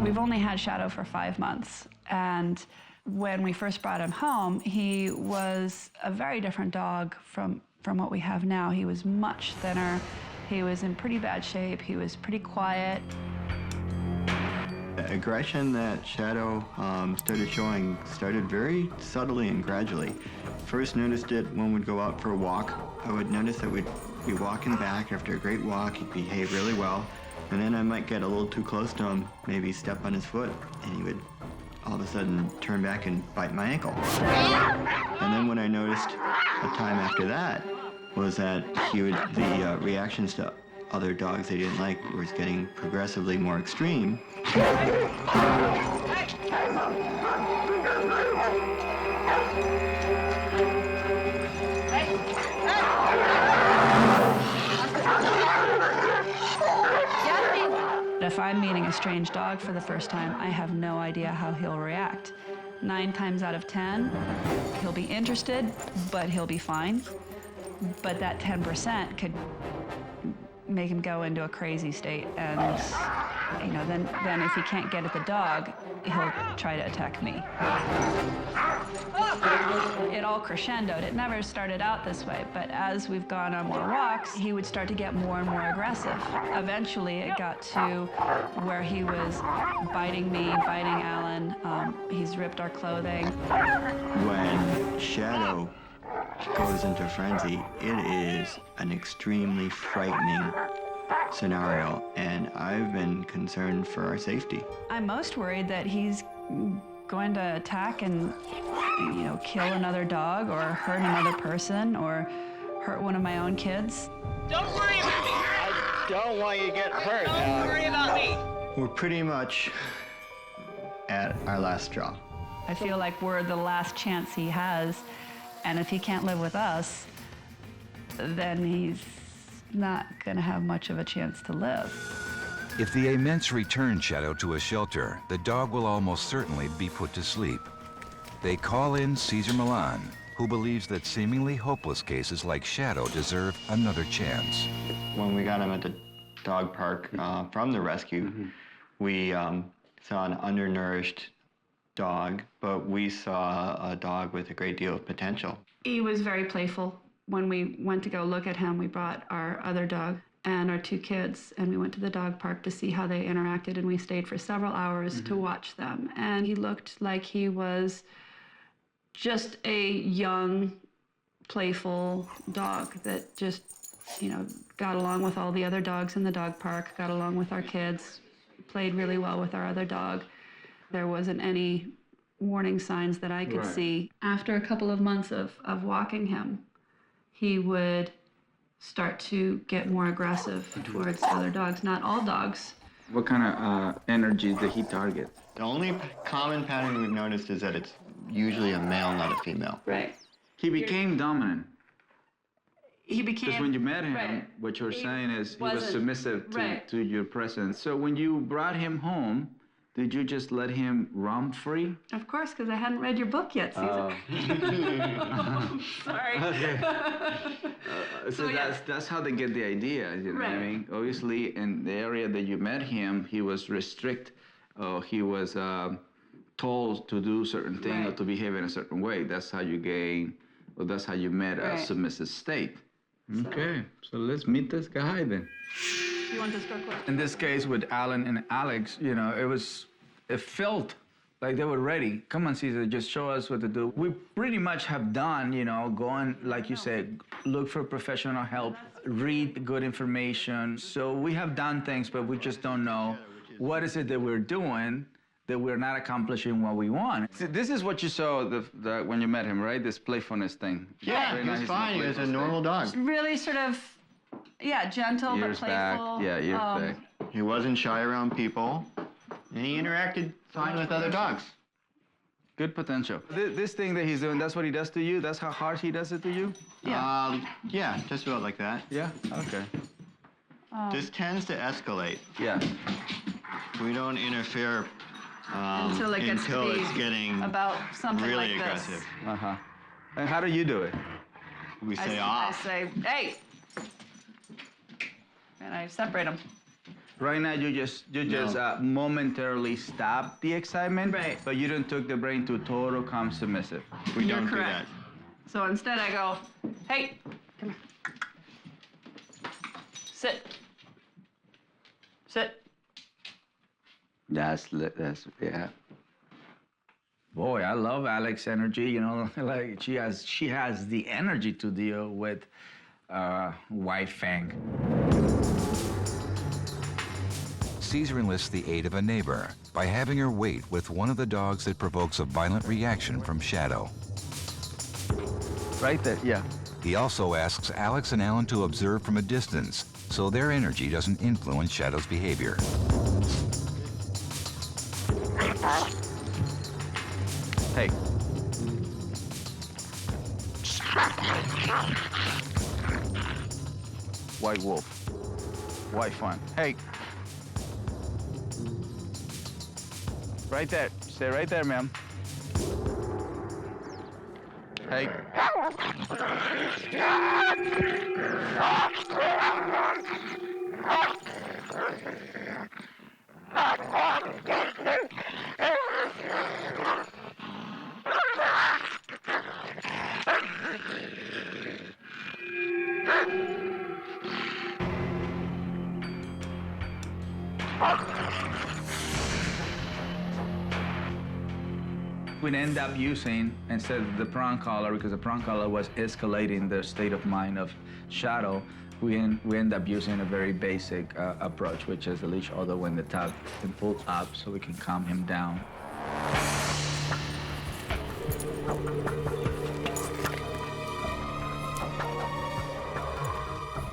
We've only had Shadow for 5 months, and when we first brought him home, he was a very different dog from what we have now. He was much thinner. He was in pretty bad shape. He was pretty quiet. The aggression that Shadow started showing started very subtly and gradually. First noticed it when we'd go out for a walk. I would notice that we'd be walking back after a great walk. He'd behave really well. And then I might get a little too close to him, maybe step on his foot, and he would all of a sudden turn back and bite my ankle. And then what I noticed a time after that was that the reactions to other dogs that he didn't like was getting progressively more extreme. If I'm meeting a strange dog for the first time, I have no idea how he'll react. 9 times out of 10, he'll be interested, but he'll be fine. But that 10% could make him go into a crazy state, and then if he can't get at the dog, he'll try to attack me. It all crescendoed. It never started out this way, but as we've gone on more walks, he would start to get more and more aggressive. Eventually, it got to where he was biting me, biting Alan. He's ripped our clothing. When Shadow goes into frenzy, it is an extremely frightening scenario, and I've been concerned for our safety. I'm most worried that he's going to attack and, kill another dog or hurt another person or hurt one of my own kids. Don't worry about me. I don't want you to get hurt. Don't worry about me. We're pretty much at our last straw. I feel like we're the last chance he has, and if he can't live with us, then he's not going to have much of a chance to live. If the Aments return Shadow to a shelter, the dog will almost certainly be put to sleep. They call in Cesar Millan, who believes that seemingly hopeless cases like Shadow deserve another chance. When we got him at the dog park from the rescue, we saw an undernourished dog, but we saw a dog with a great deal of potential. He was very playful. When we went to go look at him, we brought our other dog and our 2 kids, and we went to the dog park to see how they interacted, and we stayed for several hours to watch them. And he looked like he was just a young, playful dog that just, got along with all the other dogs in the dog park, got along with our kids, played really well with our other dog. There wasn't any warning signs that I could see. After a couple of months of walking him, he would start to get more aggressive towards other dogs. Not all dogs. What kind of energy did he target? The only common pattern we've noticed is that it's usually a male, not a female. Right. He became dominant. He became... Because when you met him, what you're saying is he was submissive to your presence. So when you brought him home, did you just let him roam free? Of course, because I hadn't read your book yet, Susan. Sorry. Okay. So that's how they get the idea, you know what I mean? Obviously, in the area that you met him, he was restricted. He was told to do certain things or to behave in a certain way. That's how you that's how you met a submissive state. Okay, so let's meet this guy then. You want this door closed? In this case with Alan and Alex, it felt like they were ready. Come on, Cesar, just show us what to do. We pretty much have done, going, like you said, look for professional help, read good information. So we have done things, but we just don't know what is it that we're doing that we're not accomplishing what we want. See, this is what you saw when you met him, right? This playfulness thing. Yeah, he was fine. He was a normal dog. Really sort of, gentle but playful. Years back. He wasn't shy around people, and he interacted fine with other dogs. Good potential. This thing that he's doing, that's what he does to you? That's how hard he does it to you? Yeah. Yeah, just about like that. Yeah? Okay. This tends to escalate. Yeah. We don't interfere until it's getting about something really like aggressive. This. Uh-huh. And how do you do it? We say off. I say, hey! And I separate them. Right now, you just momentarily stop the excitement, Right. but you don't took the brain to total calm submissive. We You're don't do correct. that. So instead I go, hey, come here. Sit. Sit. That's yeah. Boy, I love Alex's energy. You know, like she has the energy to deal with White Fang. Cesar enlists the aid of a neighbor by having her wait with one of the dogs that provokes a violent reaction from Shadow. Right there, yeah. He also asks Alex and Alan to observe from a distance so their energy doesn't influence Shadow's behavior. Hey. White wolf. White fawn. Hey. Right there. Stay right there, ma'am. Hey. We'd end up using, instead of the prong collar, because the prong collar was escalating the state of mind of Shadow, we end up using a very basic approach, which is the leash although when the tug can pull up so we can calm him down.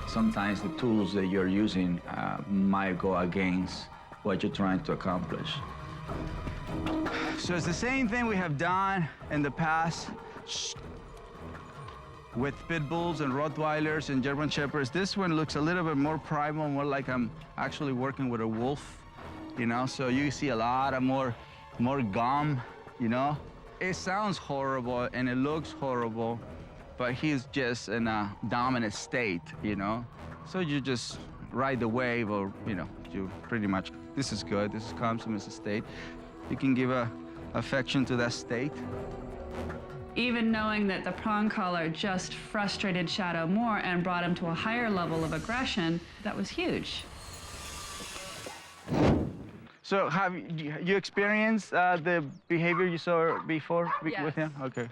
Sometimes the tools that you're using might go against what you're trying to accomplish. So it's the same thing we have done in the past with pit bulls and Rottweilers and German Shepherds. This one looks a little bit more primal, more like I'm actually working with a wolf, you know? So you see a lot of more gum, you know? It sounds horrible and it looks horrible, but he's just in a dominant state, you know? So you just ride the wave or, you know, you pretty much, this is good, this is calm submissive state. You can give affection to that state. Even knowing that the prong collar just frustrated Shadow more and brought him to a higher level of aggression, that was huge. So have you experienced the behavior you saw before with him? Okay.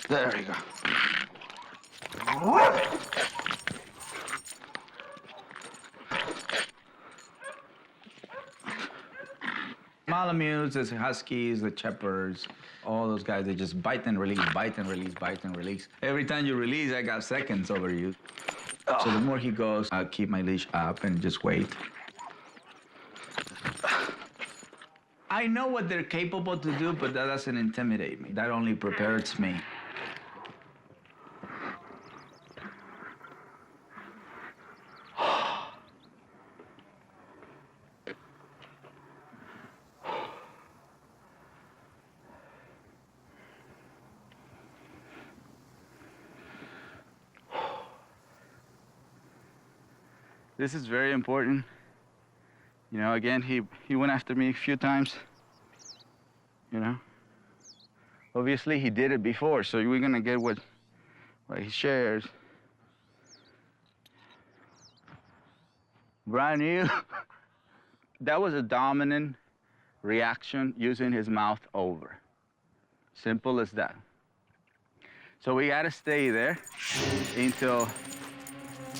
There you go. Malamutes, the Huskies, the Shepherds, all those guys, they just bite and release, bite and release, bite and release. Every time you release, I got seconds over you. So the more he goes, I'll keep my leash up and just wait. I know what they're capable to do, but that doesn't intimidate me. That only prepares me. This is very important. You know, again, he went after me a few times, you know. Obviously, he did it before, so we're gonna get what he shares. Brand new. That was a dominant reaction using his mouth over. Simple as that. So we gotta stay there until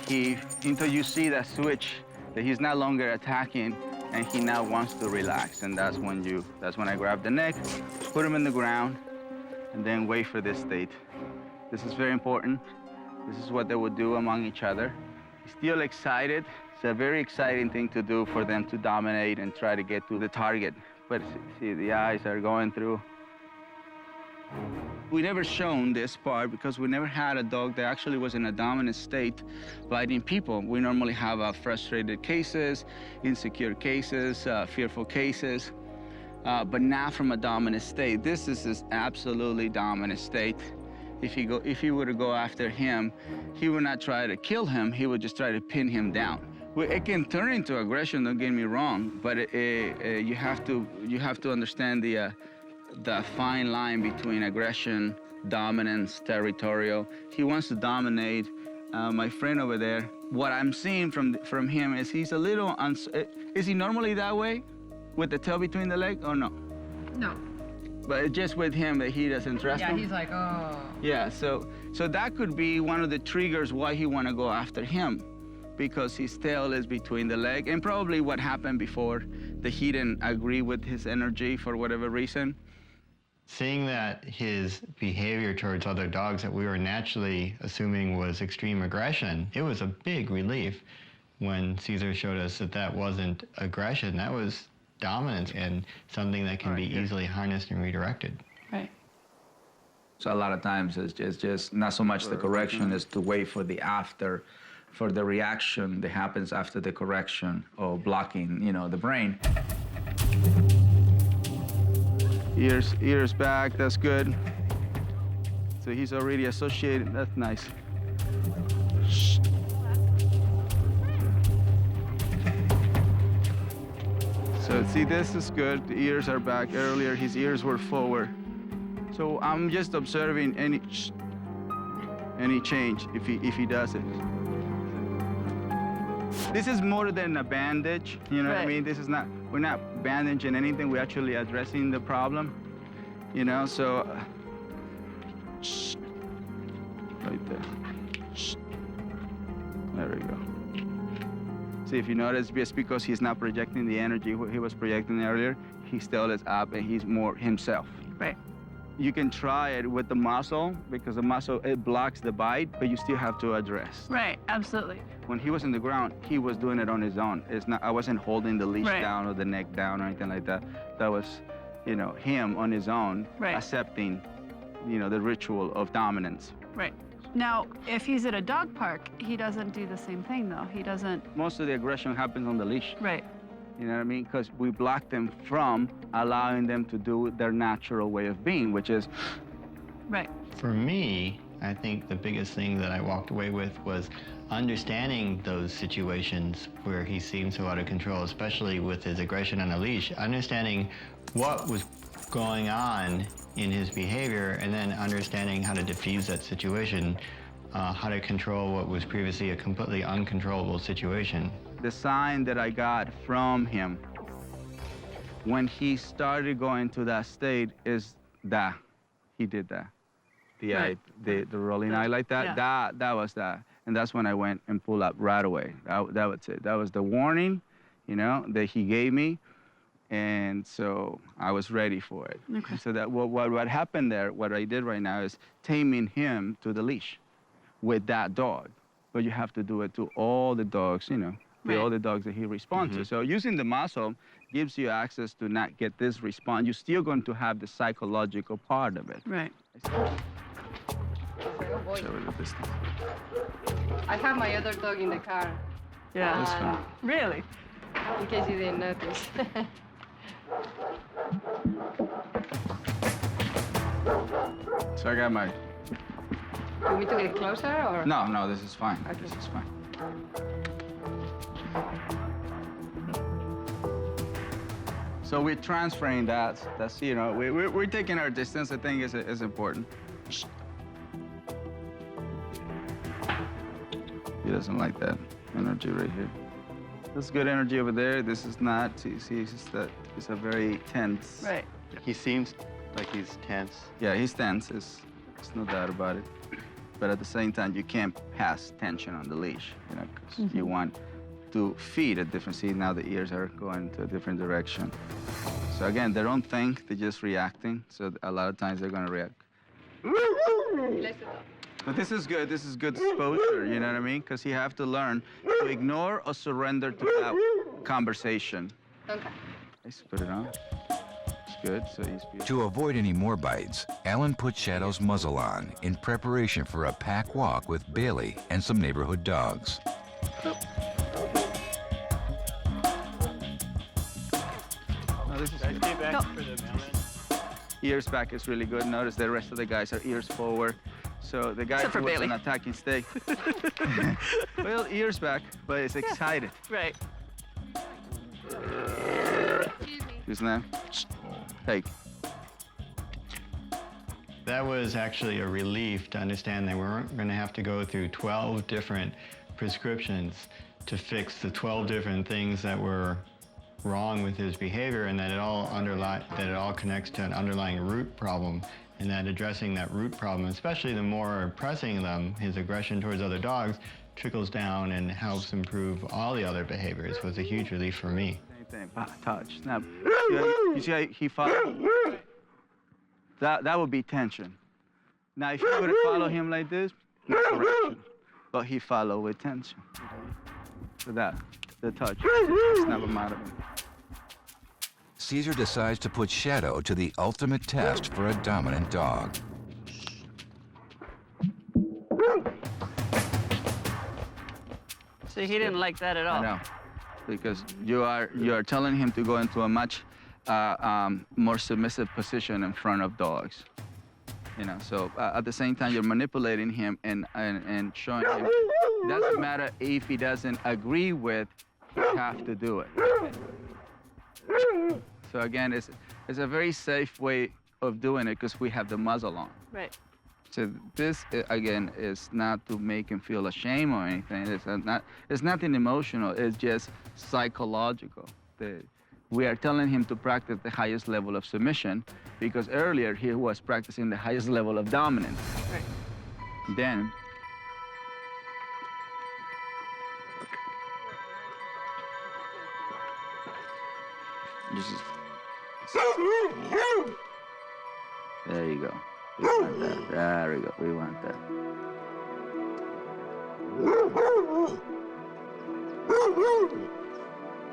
you see that switch, that he's no longer attacking and he now wants to relax. And that's when I grab the neck, put him in the ground, and then wait for this state. This is very important. This is what they would do among each other. Still excited. It's a very exciting thing to do for them to dominate and try to get to the target. But see, the eyes are going through. We never shown this part because we never had a dog that actually was in a dominant state biting people. We normally have frustrated cases, insecure cases, fearful cases, but not from a dominant state. This is his absolutely dominant state. If he were to go after him, he would not try to kill him. He would just try to pin him down. It can turn into aggression. Don't get me wrong, but you have to understand the fine line between aggression, dominance, territorial. He wants to dominate. My friend over there, what I'm seeing from him is he's a little, is he normally that way? With the tail between the legs or no? No. But it's just with him that he doesn't trust him? Yeah, he's like, oh. Yeah, so that could be one of the triggers why he want to go after him, because his tail is between the leg, and probably what happened before, that he didn't agree with his energy for whatever reason. Seeing that his behavior towards other dogs that we were naturally assuming was extreme aggression, it was a big relief when Cesar showed us that that wasn't aggression, that was dominance and something that can be easily harnessed and redirected. Right. So a lot of times it's just not so much the correction, it's to wait for the after, for the reaction that happens after the correction or blocking, the brain. Ears back, that's good. So he's already associated, that's nice. Shh. So see, this is good. The ears are back. Earlier, his ears were forward. So I'm just observing any change if he does it. This is more than a bandage, you know what I mean? This is not, we're not bandaging anything, we're actually addressing the problem, so, shh, right there, shh, there we go. See, if you notice, just because he's not projecting the energy he was projecting earlier, he still is up and he's more himself. Right. You can try it with the muscle, because the muscle, it blocks the bite, but you still have to address. Right, absolutely. When he was in the ground, he was doing it on his own. I wasn't holding the leash Right. down or the neck down or anything like that. That was, him on his own, Right. accepting, the ritual of dominance. Right. Now, if he's at a dog park, he doesn't do the same thing, though. He doesn't... Most of the aggression happens on the leash. Right. You know what I mean? Because we block them from allowing them to do their natural way of being, which is... Right. For me, I think the biggest thing that I walked away with was understanding those situations where he seemed so out of control, especially with his aggression on a leash, understanding what was going on in his behavior, and then understanding how to diffuse that situation, how to control what was previously a completely uncontrollable situation. The sign that I got from him when he started going to that state is that he did that. The Right. eye, the rolling eye like that, yeah. that was that. And that's when I went and pulled up right away. That was it. That was the warning, that he gave me. And so I was ready for it. Okay. So that what happened there, what I did right now is taming him to the leash with that dog. But you have to do it to all the dogs, Right. all the dogs that he responds to. So using the muscle gives you access to not get this response. You're still going to have the psychological part of it. Right. Show it the distance. I have my other dog in the car. Yeah. That's fine. Really? In case you didn't notice. So I got my... You want me to get closer or? No, this is fine. Okay. This is fine. So we're transferring that. That's, we're taking our distance. I think is important. He doesn't like that energy right here. This good energy over there. This is not. See, it's a very tense. Right. He seems like he's tense. Yeah, he's tense. It's no doubt about it. But at the same time, you can't pass tension on the leash, because you want to feed a different. See, now the ears are going to a different direction. So again, they don't think, they're just reacting. So a lot of times they're going to react. But this is good. This is good exposure, you know what I mean? Because you have to learn to ignore or surrender to that conversation. Okay. Let's put it on. It's good. So he's beautiful. To avoid any more bites, Alan put Shadow's muzzle on in preparation for a pack walk with Bailey and some neighborhood dogs. No, this is good. Ears back is really good. Notice the rest of the guys are ears forward. So the guy who was an attacking state. Well, ears back, but it's excited. Right. Who's name? Hey. That was actually a relief to understand they weren't going to have to go through 12 different prescriptions to fix the 12 different things that were wrong with his behavior, and that it all connects to an underlying root problem, and that addressing that root problem, especially the more pressing them, his aggression towards other dogs, trickles down and helps improve all the other behaviors, was a huge relief for me. Same thing. Touch. Snap. You see how he followed? That would be tension. Now, if you were to follow him like this, no correction. But he followed with tension. So that, the touch, snap him out of him. Cesar decides to put Shadow to the ultimate test for a dominant dog. So he didn't like that at all. I know, because you are telling him to go into a much more submissive position in front of dogs. You know, so at the same time you're manipulating him and showing him it doesn't matter if he doesn't agree with, you have to do it. So again, it's a very safe way of doing it because we have the muzzle on. Right. So this, again, is not to make him feel ashamed or anything. It's nothing emotional. It's just psychological. We are telling him to practice the highest level of submission because earlier he was practicing the highest level of dominance. Right. Then, this is, there you go. We want that. There we go. We want that.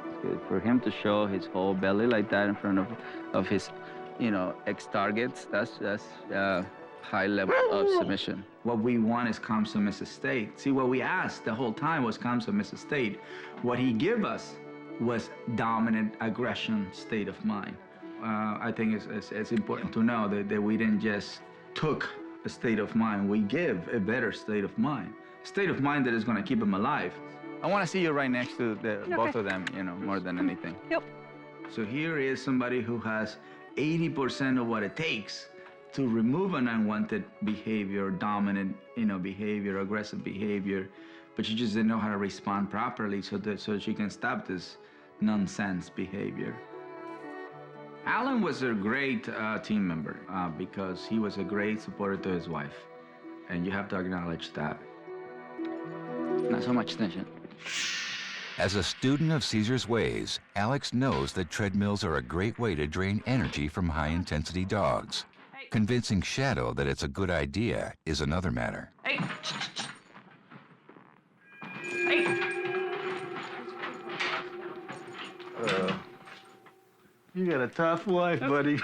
It's good for him to show his whole belly like that in front of his, you know, ex-targets. That's high level of submission. What we want is calm submissive state. See, what we asked the whole time was calm submissive state. What he gave us was dominant aggression state of mind. I think it's important to know that we didn't just took a state of mind, we give a better state of mind. A state of mind that is going to keep him alive. I want to see you right next to both of them, you know, more than anything. Yep. So here is somebody who has 80% of what it takes to remove an unwanted behavior, dominant, you know, behavior, aggressive behavior, but she just didn't know how to respond properly so she can stop this nonsense behavior. Alan was a great team member because he was a great supporter to his wife. And you have to acknowledge that. Not so much tension. As a student of Cesar's ways, Alex knows that treadmills are a great way to drain energy from high-intensity dogs. Convincing Shadow that it's a good idea is another matter. Hey. Hey. You got a tough wife, buddy.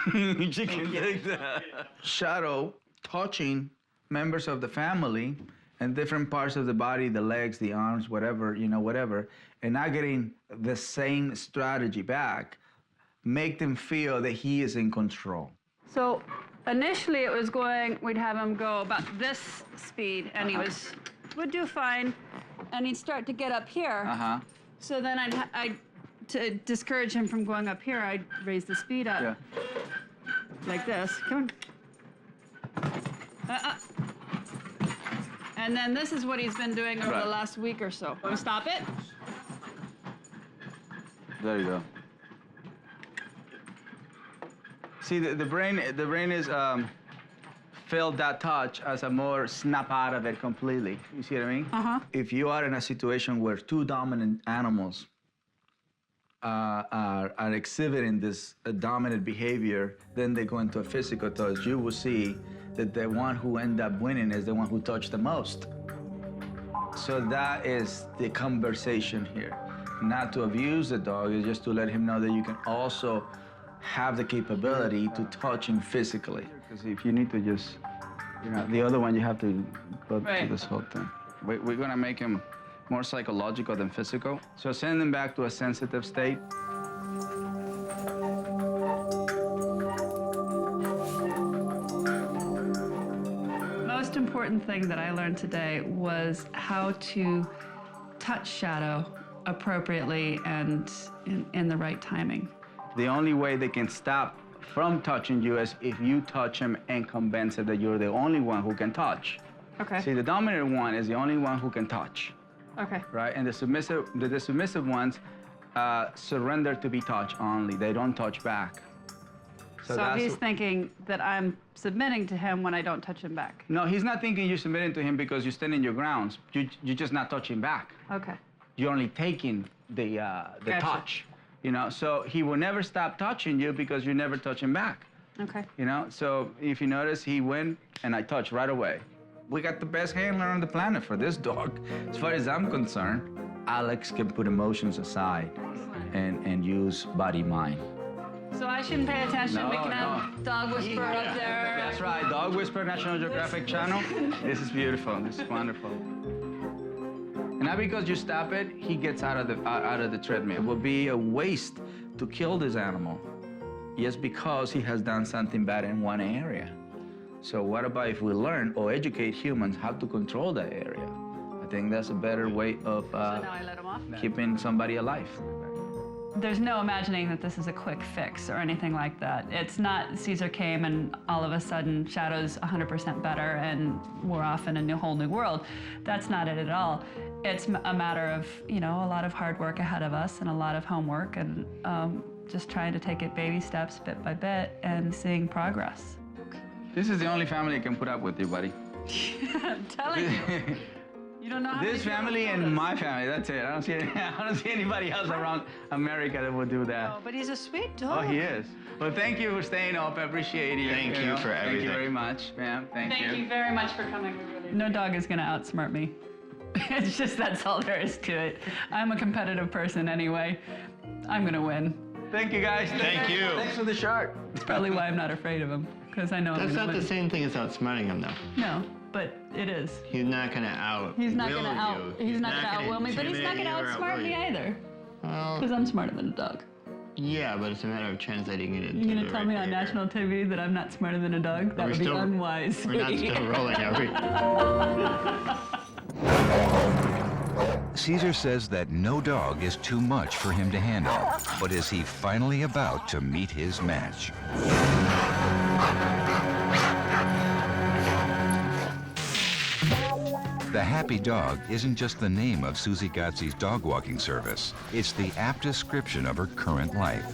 She can take that. Shadow touching members of the family and different parts of the body, the legs, the arms, whatever, you know, whatever, and not getting the same strategy back, make them feel that he is in control. So initially it was going, we'd have him go about this speed, and he would do fine, and he'd start to get up here. So then I'd to discourage him from going up here, I'd raise the speed up. Yeah. Like this. Come on. And then this is what he's been doing over the last week or so. Want to stop it? There you go. See, the brain is felt that touch as a more snap out of it completely. You see what I mean? If you are in a situation where two dominant animals are exhibiting this dominant behavior, then they go into a physical touch. You will see that the one who end up winning is the one who touched the most. So that is the conversation here. Not to abuse the dog, it's just to let him know that you can also have the capability to touch him physically. Because if you need to just, the other one, you have to go through this whole thing. We're gonna make him more psychological than physical. So send him back to a sensitive state. Most important thing that I learned today was how to touch Shadow appropriately and in the right timing. The only way they can stop from touching you is if you touch him and convince it that you're the only one who can touch. Okay. See, the dominant one is the only one who can touch. Okay. Right? And the submissive ones surrender to be touched only. They don't touch back. So he's thinking that I'm submitting to him when I don't touch him back. No, he's not thinking you're submitting to him because you stand in your grounds. You're just not touching back. Okay. You're only taking the Gotcha. touch. So he will never stop touching you because you never touch him back. Okay. So if you notice, he went and I touched right away. We got the best handler on the planet for this dog. As far as I'm concerned, Alex can put emotions aside and use body-mind. So I shouldn't pay attention. No, We can have Dog Whisperer up there. That's right, Dog Whisperer, National Geographic Channel. This is beautiful, this is wonderful. And not because you stop it, he gets out of the treadmill. It would be a waste to kill this animal just because he has done something bad in one area. So what about if we learn or educate humans how to control that area? I think that's a better way of So now I let him off? keeping somebody alive. There's no imagining that this is a quick fix or anything like that. It's not Cesar came and all of a sudden Shadow's 100% better and we're off in a whole new world. That's not it at all. It's a matter of, a lot of hard work ahead of us and a lot of homework and just trying to take it baby steps, bit by bit, and seeing progress. This is the only family that can put up with you, buddy. I'm telling you. You don't know how This family and my family, that's it. I don't see anybody else around America that would do that. Oh, but he's a sweet Oh, dog. he is. Well, thank you for staying up. I appreciate you. Thank you for Thank you everything. very much, ma'am. Thank you. Thank you very much for coming. No dog is going to outsmart me. It's just that's all there is to it. I'm a competitive person anyway. I'm going to win. Thank you, guys. Thank you. Thanks for the shirt. It's probably why I'm not afraid of him, because I know I'm That's going not to the win. same thing as outsmarting him, though. No, but it is. He's not going to out. He's not going to will out. you. He's not going to gonna outwill me, but he's not going to intimidate you or outsmart outwill me you. either, Well, because I'm smarter than a dog. yeah, but it's a matter of translating it into You're going the to tell right me on behavior. national TV that I'm not smarter than a dog? That We're would be still- unwise. We're not still rolling, are we? Cesar says that no dog is too much for him to handle, but is he finally about to meet his match? The Happy Dog isn't just the name of Suzy Gotzi's dog walking service. It's the apt description of her current life.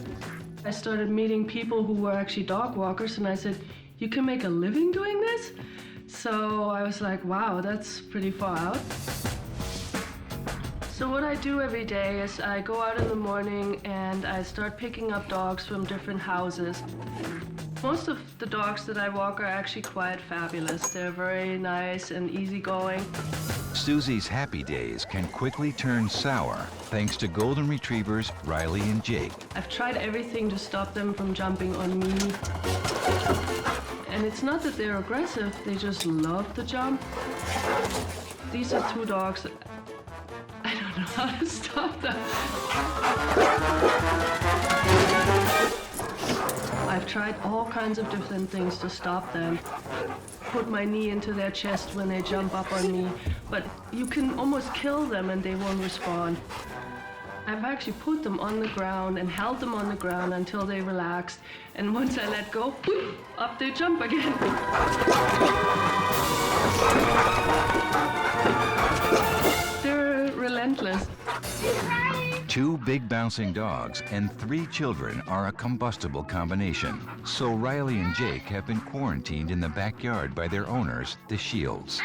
I started meeting people who were actually dog walkers, and I said, you can make a living doing this? So I was like, wow, that's pretty far out. So what I do every day is I go out in the morning and I start picking up dogs from different houses. Most of the dogs that I walk are actually quite fabulous. They're very nice and easygoing. Suzy's happy days can quickly turn sour thanks to golden retrievers Riley and Jake. I've tried everything to stop them from jumping on me. And it's not that they're aggressive, they just love to jump. These are two dogs that I don't know how to stop them. I've tried all kinds of different things to stop them. Put my knee into their chest when they jump up on me, but you can almost kill them and they won't respond. I've actually put them on the ground and held them on the ground until they relaxed, and once I let go, whoop, up they jump again. They're relentless. 2 big bouncing dogs and 3 children are a combustible combination. So Riley and Jake have been quarantined in the backyard by their owners, the Shields.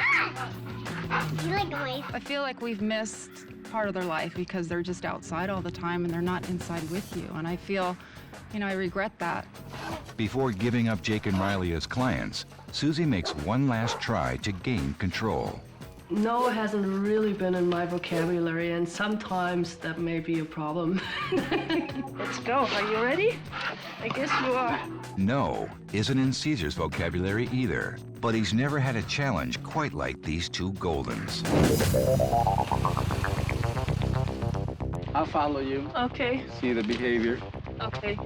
You like noise? I feel like we've missed part of their life because they're just outside all the time and they're not inside with you. And I feel I regret that. Before giving up Jake and Riley as clients, Suzy makes one last try to gain control. No hasn't really been in my vocabulary, and sometimes that may be a problem. Let's go. Are you ready? I guess you are. No isn't in Cesar's vocabulary either, but he's never had a challenge quite like these two Goldens. I'll follow you. Okay. See the behavior. Okay.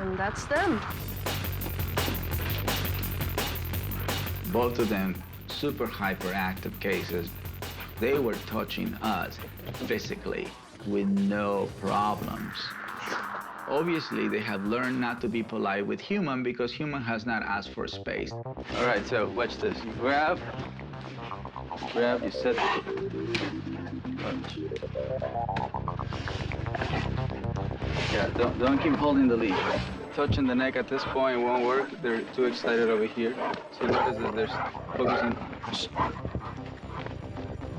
And that's them. Both of them super hyperactive cases. They were touching us physically with no problems. Obviously, they have learned not to be polite with human because human has not asked for space. All right, so watch this. You grab, you set, touch. Yeah, don't keep holding the leash. Touching the neck at this point won't work. They're too excited over here. So notice that they're focusing.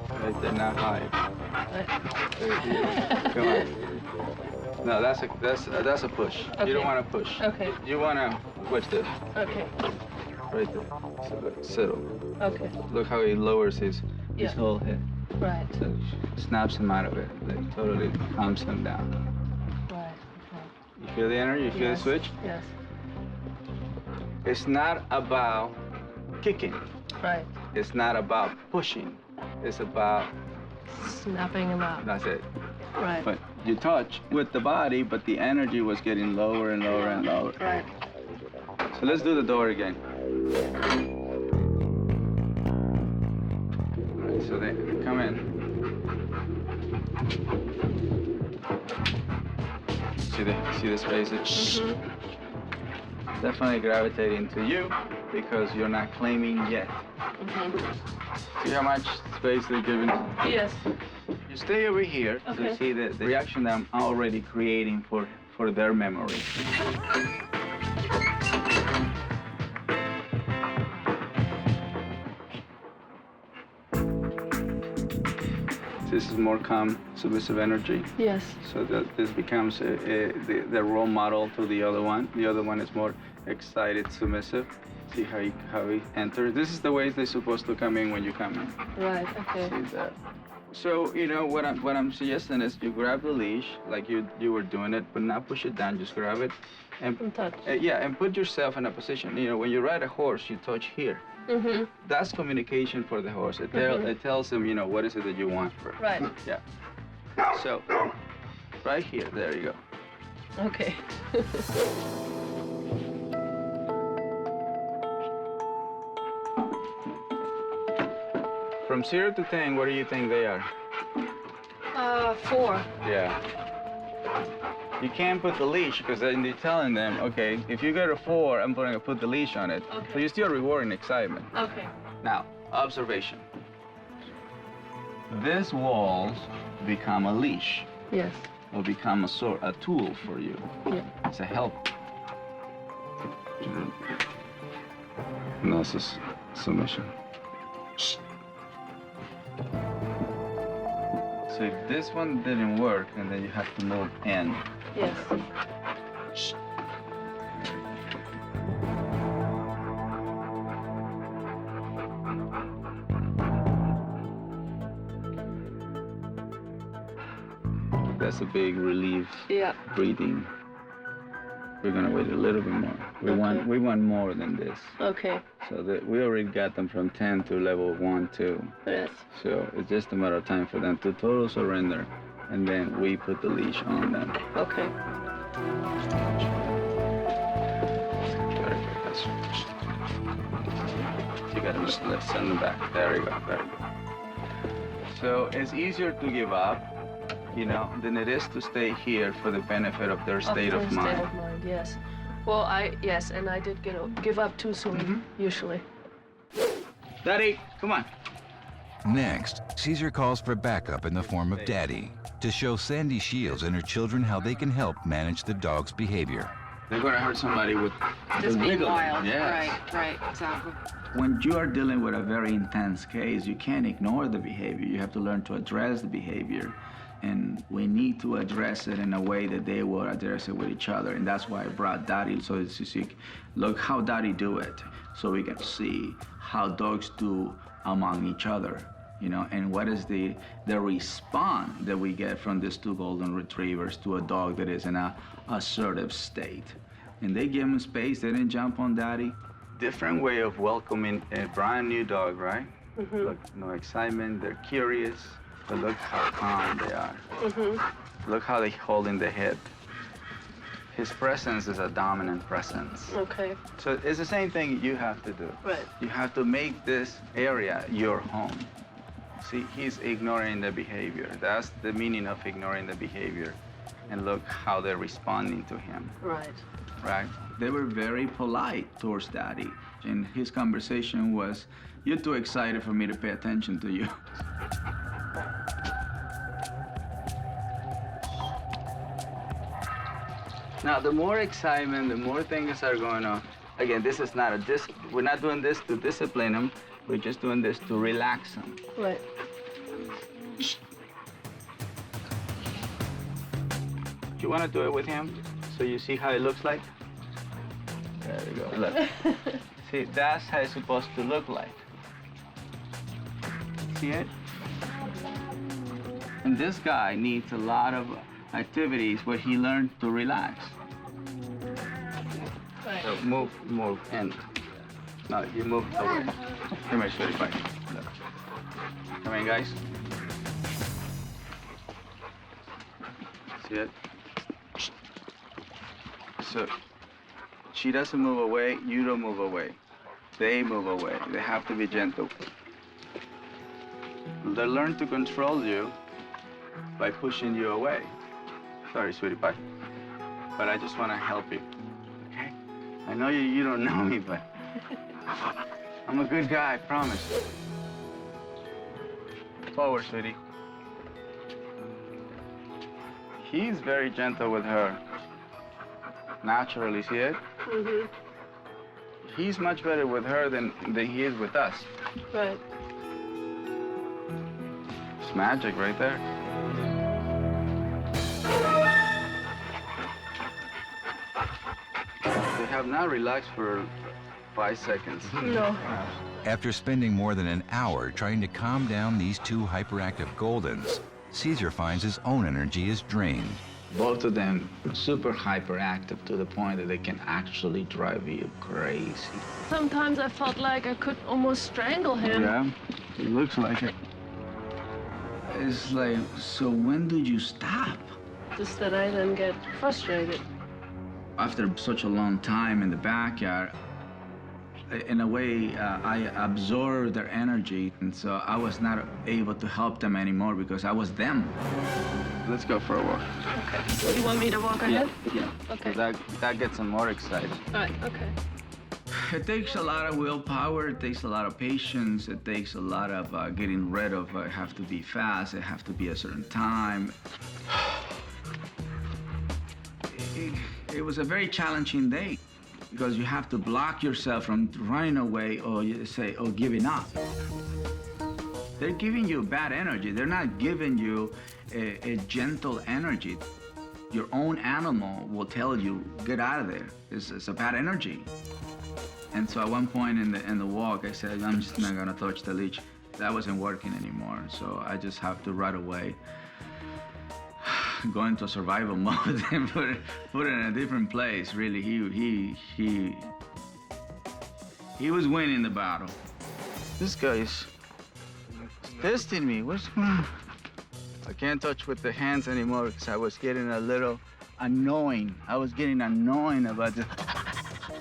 Right, they're not high. They're here. Come on. No, that's a push. Okay. You don't want to push. Okay. You want to watch this. Okay. Right there. Settle. Okay. Look how he lowers his Yeah. whole head. Right. So snaps him out of it. Like totally calms him down. Right. You feel the energy? You feel Yes. the switch? Yes. It's not about kicking. Right. It's not about pushing. It's about, Snapping them out. that's it. Right. But you touch with the body, but the energy was getting lower and lower and lower. Right. So let's do the door again. All right, so they come in. See the spaces? Definitely gravitating to you because you're not claiming yet. See how much space they're giving? Yes. You stay over here Okay. to see the reaction that I'm already creating for their memory. This is more calm, submissive energy. Yes. So that this becomes the role model to the other one. The other one is more excited, submissive. See how he enters. This is the way they're supposed to come in when you come in. Right. Okay. See that? So what I'm suggesting is you grab the leash like you were doing it, but not push it down. Just grab it, and touch. And put yourself in a position. When you ride a horse, you touch here. That's communication for the horse. It tells him, what is it that you want. Right. Yeah. So, right here, there you go. Okay. From 0 to 10, what do you think they are? 4. Yeah. You can't put the leash because then you're telling them, okay, if you get a 4, I'm going to put the leash on it. Okay. So you're still rewarding excitement. Okay. Now, observation. These walls become a leash. Yes. Will become a tool for you. Yeah. It's a help. And this is submission. So if this one didn't work, and then you have to move in. Yes. That's a big relief. Yeah. Breathing. We're gonna wait a little bit more. We want more than this. Okay. So that we already got them from 10 to level 1, 2. Yes. So it's just a matter of time for them to total surrender, and then we put the leash on them. Okay. Very good. You gotta send them back. There you go. Very good. So it's easier to give up, than it is to stay here for the benefit of their state of mind. State of mind, yes. Well, yes, and I did give up too soon, usually. Daddy, come on. Next, Cesar calls for backup in the form of Daddy to show Sandy Shields and her children how they can help manage the dog's behavior. They're gonna hurt somebody with Just being wiggling. wild. Yes. Right, exactly. When you are dealing with a very intense case, you can't ignore the behavior. You have to learn to address the behavior. And we need to address it in a way that they will address it with each other. And that's why I brought Daddy, so it's you see, look how Daddy do it, so we can see how dogs do among each other, you know, and what is the response that we get from these two golden retrievers to a dog that is in a assertive state. And they give him space, they didn't jump on Daddy. Different way of welcoming a brand new dog, right? Mm-hmm. Look, no excitement, they're curious. But look how calm they are. Mm-hmm. Look how they're holding the head. His presence is a dominant presence. Okay. So it's the same thing you have to do. Right. You have to make this area your home. See, he's ignoring the behavior. That's the meaning of ignoring the behavior. And look how they're responding to him. Right. Right? They were very polite towards Daddy. And his conversation was, "You're too excited for me to pay attention to you." Now, the more excitement, the more things are going on. Again, this is not we're not doing this to discipline them. We're just doing this to relax them. Right. You want to do it with him so you see how it looks like? There we go. Look. See, that's how it's supposed to look like. See it? And this guy needs a lot of activities where he learned to relax. Right. So move in. No, you move away. Come here, sweetie pie. Look. Come in, guys. See it? So she doesn't move away, you don't move away. They move away. They have to be gentle. They learn to control you by pushing you away. Sorry, sweetie pie. But I just want to help you, okay? I know you don't know me, but I'm a good guy, I promise. Forward, sweetie. He's very gentle with her. Naturally, see it? Mm-hmm. He's much better with her than he is with us. Right. It's magic right there. They have not relaxed for 5 seconds. No. After spending more than an hour trying to calm down these two hyperactive Goldens, Cesar finds his own energy is drained. Both of them super hyperactive to the point that they can actually drive you crazy. Sometimes I felt like I could almost strangle him. Yeah, it looks like it. It's like, so when did you stop? Just that I then get frustrated. After such a long time in the backyard, in a way, I absorbed their energy, and so I was not able to help them anymore because I was them. Let's go for a walk. Okay. You want me to walk ahead? Yeah. Okay. That gets them more excited. All right, okay. It takes a lot of willpower, it takes a lot of patience, it takes a lot of getting rid of, I have to be fast, I have to be a certain time. It was a very challenging day because you have to block yourself from running away or you say, or giving up. They're giving you bad energy. They're not giving you a gentle energy. Your own animal will tell you, get out of there. It's a bad energy. And so at one point in the walk, I said, I'm just not gonna touch the leash. That wasn't working anymore, so I just have to run away. Go into survival mode and put it in a different place. Really, he was winning the battle. This guy's testing me. What's going on? I can't touch with the hands anymore because I was getting a little annoying. I was getting annoying about this.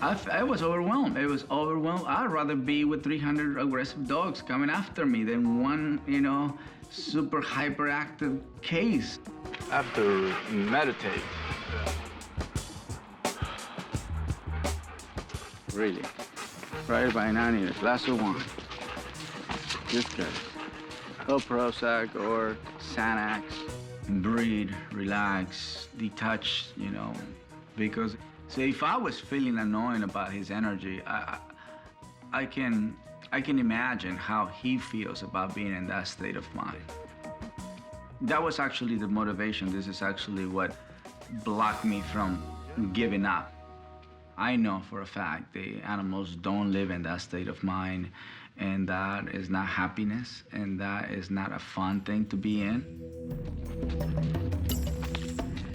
I was overwhelmed. It was overwhelmed. I'd rather be with 300 aggressive dogs coming after me than one, super hyperactive case. I have to meditate. Really. Right by 90, a glass of wine. This guy. Or Prozac or Xanax. Breathe, relax, detach, because So if I was feeling annoying about his energy, I can imagine how he feels about being in that state of mind. That was actually the motivation. This is actually what blocked me from giving up. I know for a fact the animals don't live in that state of mind, and that is not happiness, and that is not a fun thing to be in.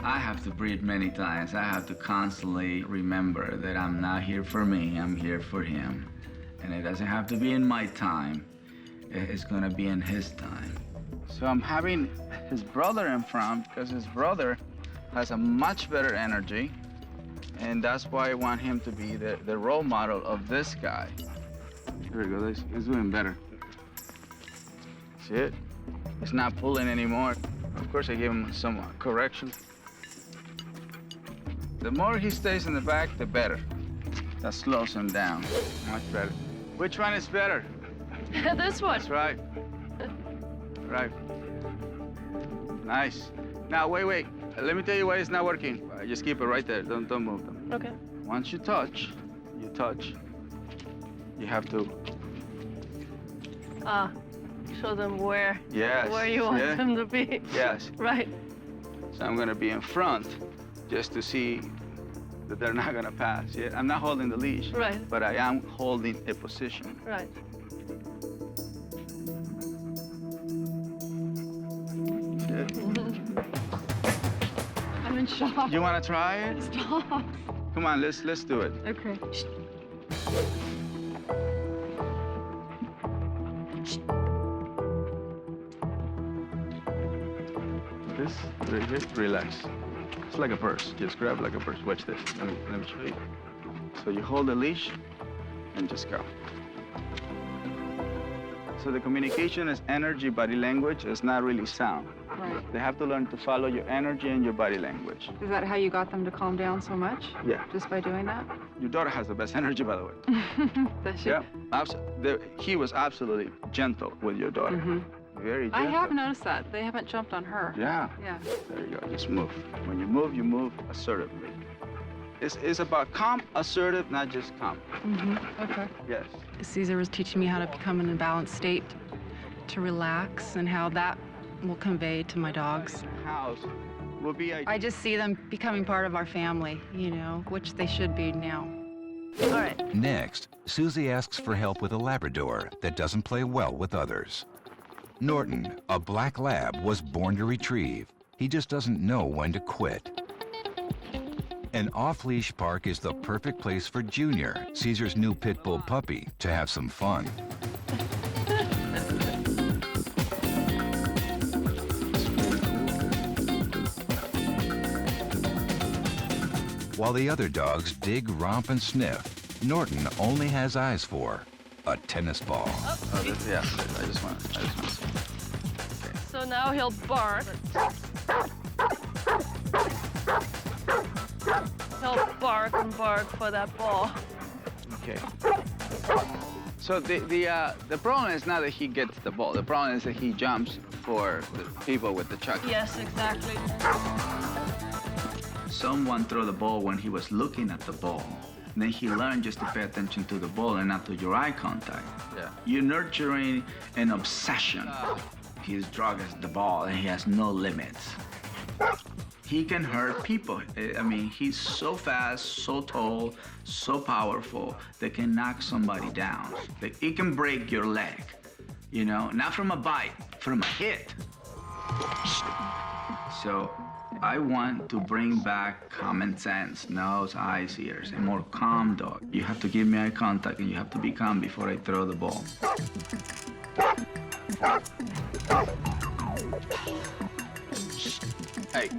I have to breathe many times. I have to constantly remember that I'm not here for me, I'm here for him. And it doesn't have to be in my time, it's gonna be in his time. So I'm having his brother in front because his brother has a much better energy, and that's why I want him to be the role model of this guy. There we go, he's doing better. See it? He's not pulling anymore. Of course, I gave him some correction. The more he stays in the back, the better. That slows him down, much better. Which one is better? This one. That's right. Right. Nice. Now, wait. Let me tell you why it's not working. Just keep it right there. Don't move them. Okay. Once you touch. You have to. Show them where. Yes. Where you want them to be. Yes. Right. So I'm gonna be in front, just to see that they're not gonna pass. Yeah. I'm not holding the leash. Right. But I am holding a position. Right. I'm in shock. You wanna try it? Stop. Come on, let's do it. Okay. This, right here, relax. It's like a purse. Just grab like a purse. Watch this. Let me show you. So you hold the leash and just go. So the communication is energy, body language. It's not really sound. Right. They have to learn to follow your energy and your body language. Is that how you got them to calm down so much? Yeah. Just by doing that? Your daughter has the best energy, by the way. Does she? Yeah. He was absolutely gentle with your daughter. Mm-hmm. Very gentle. I have noticed that. They haven't jumped on her. Yeah. Yeah. There you go. Just move. When you move assertively. It's about calm, assertive, not just calm. Mm-hmm. Okay. Yes. Cesar was teaching me how to become in a balanced state, to relax, and how that will convey to my dogs. House will be. I just see them becoming part of our family, you know, which they should be now. All right. Next, Suzy asks for help with a Labrador that doesn't play well with others. Norton, a black lab, was born to retrieve. He just doesn't know when to quit. An off-leash park is the perfect place for Junior, Cesar's new pit bull puppy, to have some fun. While the other dogs dig, romp, and sniff, Norton only has eyes for a tennis ball. Yeah. I just want to see. So now he'll bark. He'll bark and bark for that ball. Okay. So the problem is not that he gets the ball. The problem is that he jumps for the people with the chuck. Yes, exactly. Someone threw the ball when he was looking at the ball. And then he learned just to pay attention to the ball and not to your eye contact. Yeah. You're nurturing an obsession. His drug is the ball, and he has no limits. He can hurt people. I mean, he's so fast, so tall, so powerful, that can knock somebody down. Like, he can break your leg, you know? Not from a bite, from a hit. So I want to bring back common sense, nose, eyes, ears, a more calm dog. You have to give me eye contact, and you have to be calm before I throw the ball. Hey.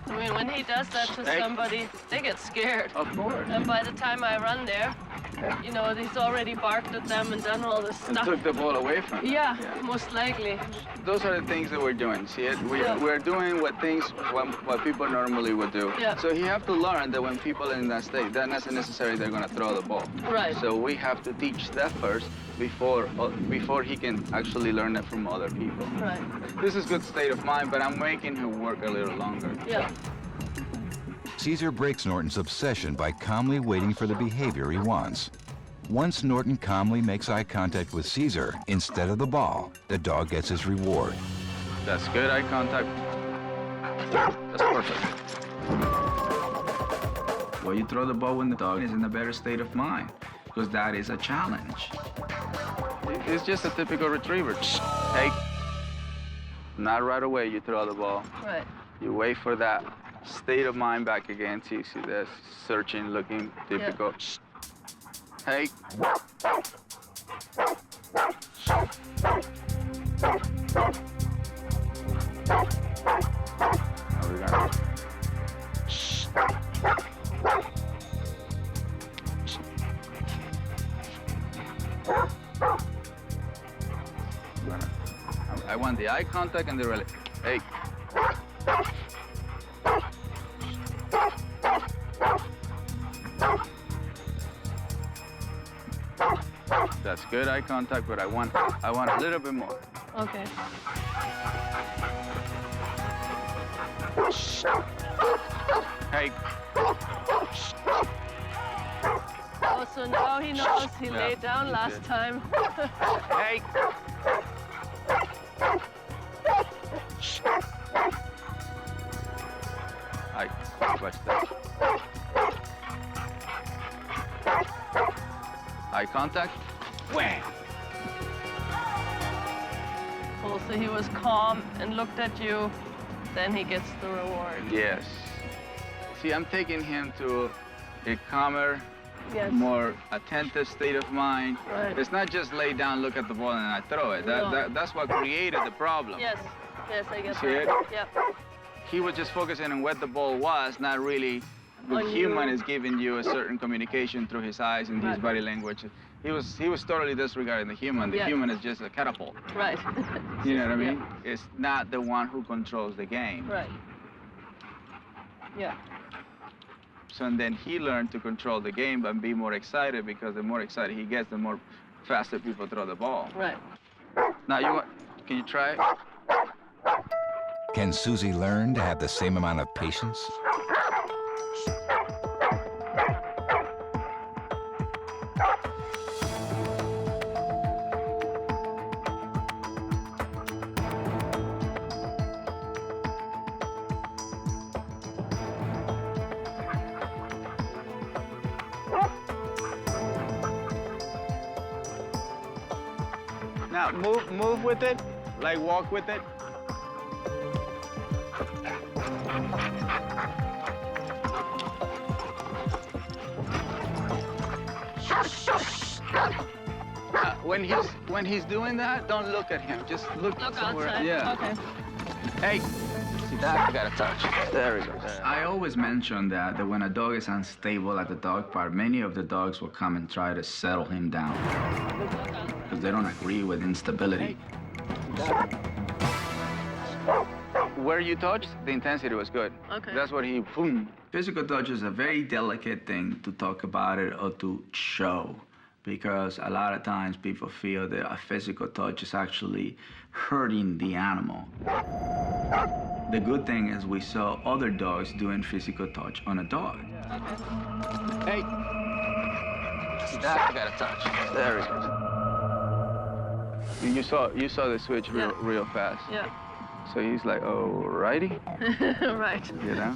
We mean, when he does that to somebody, they get scared. Of course. And by the time I run there, you know, he's already barked at them and done all this And stuff. took the ball away from them. Yeah, most likely. Those are the things that we're doing. See it? We're doing what people normally would do. Yeah. So you have to learn that when people are in that state, that's not necessarily they're gonna throw the ball. Right. So we have to teach that first before he can actually learn it from other people. Right. This is good state of mind, but I'm making him work a little longer. Yeah. Caesar breaks Norton's obsession by calmly waiting for the behavior he wants. Once Norton calmly makes eye contact with Caesar instead of the ball, the dog gets his reward. That's good eye contact. That's perfect. Well, you throw the ball when the dog is in a better state of mind, because that is a challenge. It's just a typical retriever. Hey, not right away you throw the ball. Right. You wait for that state of mind back again. See this searching, looking, typical. Hey. Now we got it. I want the eye contact and the release. Hey. That's good eye contact, but I want a little bit more. Okay. Hey. Oh, so now he knows he laid down last time. Hey. Watch that. Eye contact. Wham. Oh, so he was calm and looked at you, then he gets the reward. Yes. See, I'm taking him to a calmer, Yes. more attentive state of mind. Right. It's not just lay down, look at the ball, and I throw it. No. That's what created the problem. Yes. Yes, I get See that. it? Yep. He was just focusing on what the ball was, not really the On human you. is giving you a certain communication through his eyes and his Right. body language. He was totally disregarding the human. The Yeah. human is just a catapult. Right. You know what I mean? It's not the one who controls the game. Right. Yeah. So and then he learned to control the game and be more excited, because the more excited he gets, the more faster people throw the ball. Right. Now can you try it? Can Suzy learn to have the same amount of patience? Now move with it, like walk with it. When he's doing that, don't look at him. Just look somewhere. outside. Yeah. Okay. Hey, see that? I gotta touch. There we go. I always mention that when a dog is unstable at the dog park, many of the dogs will come and try to settle him down because they don't agree with instability. Where you touched, the intensity was good. Okay. That's what he, boom. Physical touch is a very delicate thing to talk about it or to show, because a lot of times people feel that a physical touch is actually hurting the animal. The good thing is we saw other dogs doing physical touch on a dog. Hey. See that? I gotta touch. There we go. You saw the switch real fast. Yeah. So he's like, oh, righty, Right. you know?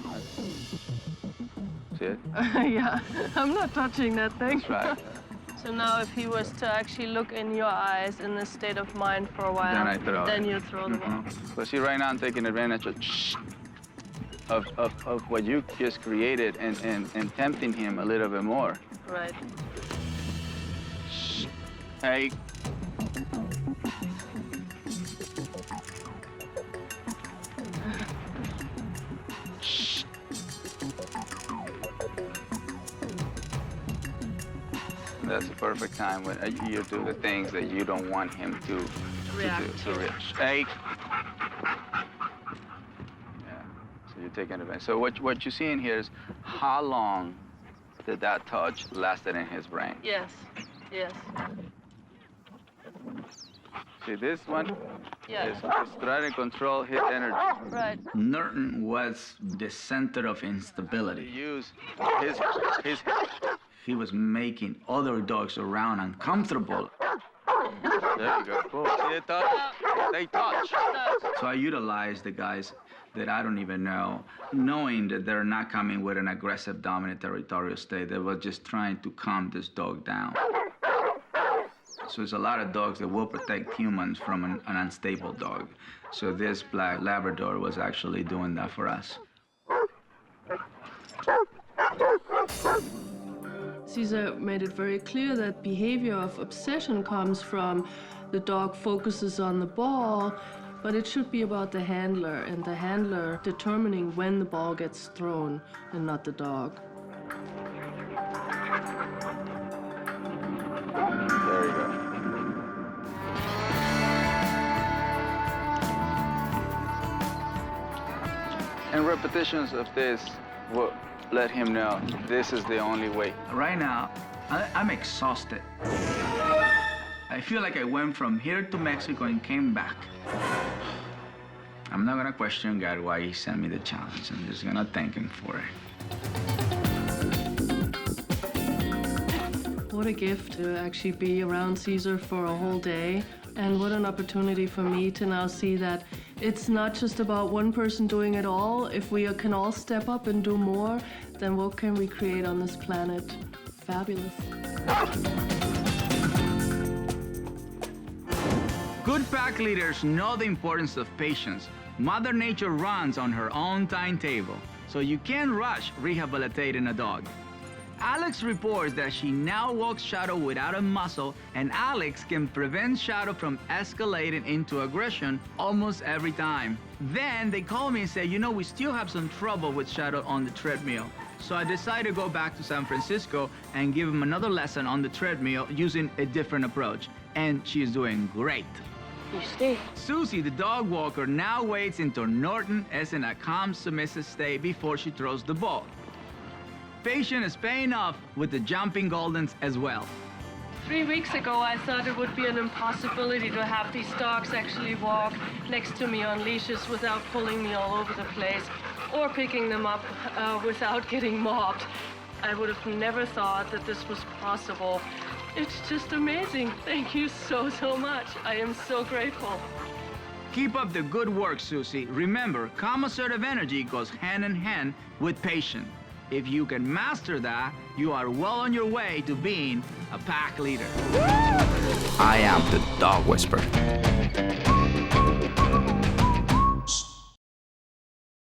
See it? Yeah. I'm not touching that thing. That's right. So now if he was to actually look in your eyes in this state of mind for a while, Then I throw then it. you throw the ball. So see, right now I'm taking advantage of what you just created and tempting him a little bit more. Right. Hey. That's the perfect time when you do the things that you don't want him to React. to react. Hey. Yeah. So you're taking advantage. So what you see in here is how long did that touch lasted in his brain? Yes, yes. See this one? Yeah. Is just trying to control his energy. Right. Norton was the center of instability. He was making other dogs around uncomfortable. There you go. Cool. See they touch? They touch. So I utilize the guys that I don't even know, knowing that they're not coming with an aggressive, dominant territorial state. They were just trying to calm this dog down. So there's a lot of dogs that will protect humans from an unstable dog. So this black Labrador was actually doing that for us. Cesar made it very clear that behavior of obsession comes from the dog focuses on the ball, but it should be about the handler, and the handler determining when the ball gets thrown and not the dog. There you go. And repetitions of this will let him know this is the only way. Right now, I'm exhausted. I feel like I went from here to Mexico and came back. I'm not gonna question God why he sent me the challenge. I'm just gonna thank him for it. What a gift to actually be around Cesar for a whole day. And what an opportunity for me to now see that it's not just about one person doing it all. If we can all step up and do more, then what can we create on this planet? Fabulous. Good pack leaders know the importance of patience. Mother Nature runs on her own timetable, so you can't rush rehabilitating a dog. Alex reports that she now walks Shadow without a muzzle, and Alex can prevent Shadow from escalating into aggression almost every time. Then they call me and say, you know, we still have some trouble with Shadow on the treadmill. So I decided to go back to San Francisco and give him another lesson on the treadmill using a different approach. And she's doing great. You stay. Suzy, the dog walker, now waits until Norton is in a calm, submissive state before she throws the ball. Patience is paying off with the jumping Goldens as well. 3 weeks ago, I thought it would be an impossibility to have these dogs actually walk next to me on leashes without pulling me all over the place, or picking them up without getting mobbed. I would have never thought that this was possible. It's just amazing. Thank you so, so much. I am so grateful. Keep up the good work, Suzy. Remember, calm, assertive energy goes hand in hand with patience. If you can master that, you are well on your way to being a pack leader. I am the dog whisperer.